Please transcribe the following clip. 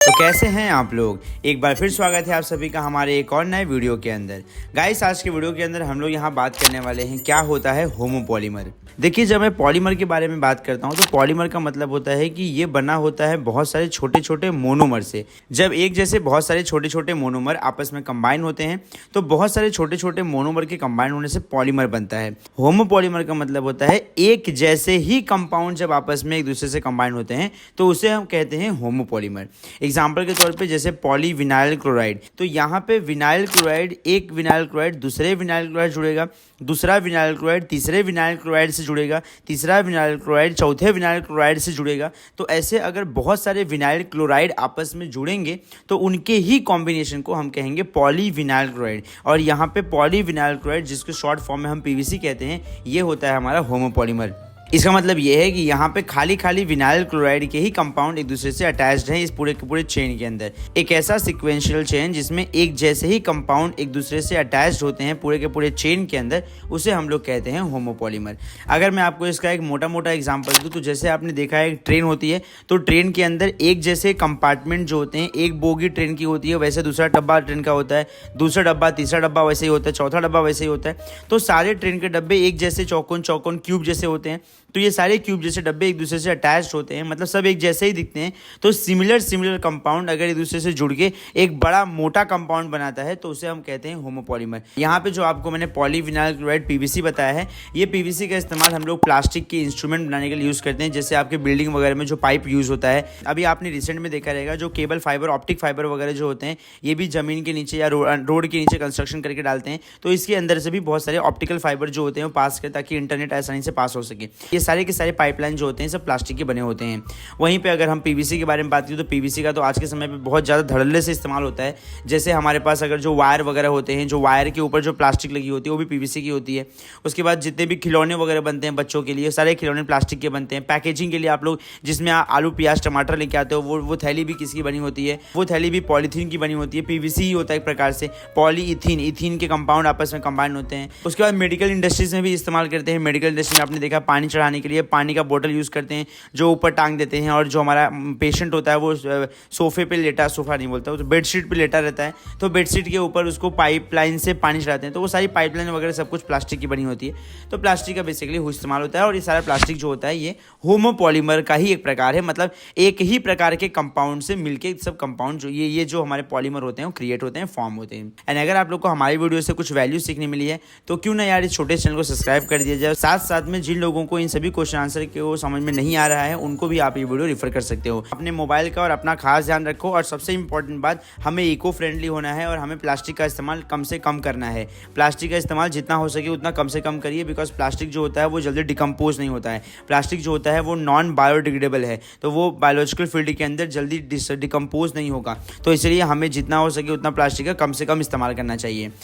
तो कैसे हैं आप लोग। एक बार फिर स्वागत है आप सभी का हमारे एक और नए वीडियो के अंदर। गाइस, आज के वीडियो के अंदर हम लोग यहाँ बात करने वाले हैं क्या होता है होमोपॉलीमर। देखिए, जब मैं पॉलीमर के बारे में बात करता हूँ तो पॉलीमर का मतलब होता है कि ये बना होता है बहुत सारे छोटे छोटे मोनोमर से। जब एक जैसे बहुत सारे छोटे छोटे मोनोमर आपस में कंबाइन होते हैं तो बहुत सारे छोटे छोटे मोनोमर के कंबाइन होने से पॉलीमर बनता है। होमोपॉलीमर का मतलब होता है एक जैसे ही कंपाउंड जब आपस में एक दूसरे से कंबाइन होते हैं तो उसे हम कहते हैं होमोपॉलीमर। एग्जाम्पल के तौर पे जैसे पॉलीविनाइल क्लोराइड, तो यहाँ पे विनाइल क्लोराइड, एक विनाइल क्लोराइड दूसरे विनाइल क्लोराइड जुड़ेगा, दूसरा विनाइल क्लोराइड तीसरे विनाइल क्लोराइड से जुड़ेगा, तीसरा विनाइल क्लोराइड चौथे विनाइल क्लोराइड से जुड़ेगा। तो ऐसे अगर बहुत सारे विनाइल क्लोराइड आपस में जुड़ेंगे तो उनके ही कॉम्बिनेशन को हम कहेंगे पॉलीविनाइल क्लोराइड। और यहाँ पे पॉलीविनाइल क्लोराइड, जिसके शॉर्ट फॉर्म में हम पीवीसी कहते हैं, ये होता है हमारा होमोपॉलीमर। इसका मतलब ये है कि यहाँ पे खाली खाली विनाइल क्लोराइड के ही कंपाउंड एक दूसरे से अटैच्ड हैं इस पूरे के पूरे चेन के अंदर। एक ऐसा सिक्वेंशियल चेन जिसमें एक जैसे ही कंपाउंड एक दूसरे से अटैच्ड होते हैं पूरे के पूरे चेन के अंदर, उसे हम लोग कहते हैं होमोपॉलीमर। अगर मैं आपको इसका एक मोटा मोटा एग्जाम्पल दूँ तो जैसे आपने देखा है एक ट्रेन होती है, तो ट्रेन के अंदर एक जैसे कंपार्टमेंट जो होते हैं, एक बोगी ट्रेन की होती है, वैसे दूसरा डब्बा ट्रेन का होता है, दूसरा डब्बा तीसरा डब्बा वैसे ही होता है, चौथा डब्बा वैसे ही होता है। तो सारे ट्रेन के डब्बे एक जैसे चौकोन चौकोन क्यूब जैसे होते हैं। तो ये सारे क्यूब जैसे डब्बे एक दूसरे से अटैच्ड होते हैं, मतलब सब एक जैसे ही दिखते हैं। तो सिमिलर कंपाउंड अगर एक दूसरे से जुड़ के एक बड़ा मोटा कंपाउंड बनाता है तो उसे हम कहते हैं होमोपॉलीमर। यहाँ पे जो आपको मैंने पॉलीविनाइल क्लोराइड पीवीसी बताया है, ये पीवीसी का इस्तेमाल हम लोग प्लास्टिक के इंस्ट्रूमेंट बनाने के लिए यूज़ करते हैं। जैसे आपके बिल्डिंग वगैरह में जो पाइप यूज़ होता है, अभी आपने रिसेंट में देखा रहेगा जो केबल फाइबर, ऑप्टिक फाइबर वगैरह जो होते हैं, ये भी जमीन के नीचे या रोड के नीचे कंस्ट्रक्शन करके डालते हैं। तो इसके अंदर से भी बहुत सारे ऑप्टिकल फाइबर जो होते हैं वो पास करें ताकि इंटरनेट आसानी से पास हो सके। ये सारे के सारे पाइपलाइन जो होते हैं सब प्लास्टिक के बने होते हैं। वहीं पे अगर हम पीवीसी के बारे में बात करें तो पीवीसी का तो आज के समय पे बहुत ज़्यादा धड़ल्ले से इस्तेमाल होता है। जैसे हमारे पास अगर जो वायर वगैरह होते हैं, जो वायर के ऊपर जो प्लास्टिक लगी होती है वो भी पीवीसी की होती है। उसके बाद जितने भी खिलौने वगैरह बनते हैं बच्चों के लिए, सारे खिलौने प्लास्टिक के बनते हैं। पैकेजिंग के लिए आप लोग जिसमें आलू प्याज टमाटर लेके आते हो, वो थैली भी किसकी बनी होती है, वो थैली भी पॉलीथीन की बनी होती है, पीवीसी ही होता है एक प्रकार से। पॉलीइथीन, इथीन के कंपाउंड आपस में कंबाइन होते हैं। उसके बाद मेडिकल इंडस्ट्रीज में भी इस्तेमाल करते हैं। मेडिकल इंडस्ट्री में आपने देखा पानी चढ़ाने के लिए पानी का बोतल यूज़ करते हैं जो ऊपर टांग देते हैं, और जो हमारा पेशेंट होता है वो सोफे पे लेटा, सोफा नहीं बोलता, तो बेडशीट पे लेटा रहता है, तो बेडशीट के ऊपर उसको पाइपलाइन से पानी चढ़ाते हैं। तो वो सारी पाइपलाइन वगैरह सब कुछ प्लास्टिक की बनी होती है। तो प्लास्टिक का बेसिकली इस्तेमाल होता है, और ये सारा प्लास्टिक जो होता है ये होमोपॉलीमर का ही एक प्रकार है। मतलब एक ही प्रकार के कंपाउंड से मिलके सब कंपाउंड जो ये जो हमारे पॉलीमर होते हैं वो क्रिएट होते हैं, फॉर्म होते हैं। एंड अगर आप लोग को हमारी वीडियो से कुछ वैल्यू सीखने मिली है तो क्यों ना यार इस छोटे चैनल को सब्सक्राइब कर दिया जाए। साथ साथ में जिन लोगों को इन सभी क्वेश्चन आंसर को समझ में नहीं आ रहा है उनको भी आप ये वीडियो रेफर कर सकते हो। अपने मोबाइल का और अपना खास ध्यान रखो, और सबसे इंपॉर्टेंट बात, हमें इको फ्रेंडली होना है और हमें प्लास्टिक का इस्तेमाल कम से कम करना है। प्लास्टिक का इस्तेमाल जितना हो सके उतना कम से कम करिए, बिकॉज प्लास्टिक जो होता है वो जल्दी डिकम्पोज नहीं होता है। प्लास्टिक जो होता है वो नॉन बायोडिग्रेडेबल है, तो वो बायोलॉजिकल फील्ड के अंदर जल्दी डिकम्पोज नहीं होगा। तो इसलिए हमें जितना हो सके उतना प्लास्टिक का कम से कम इस्तेमाल करना चाहिए।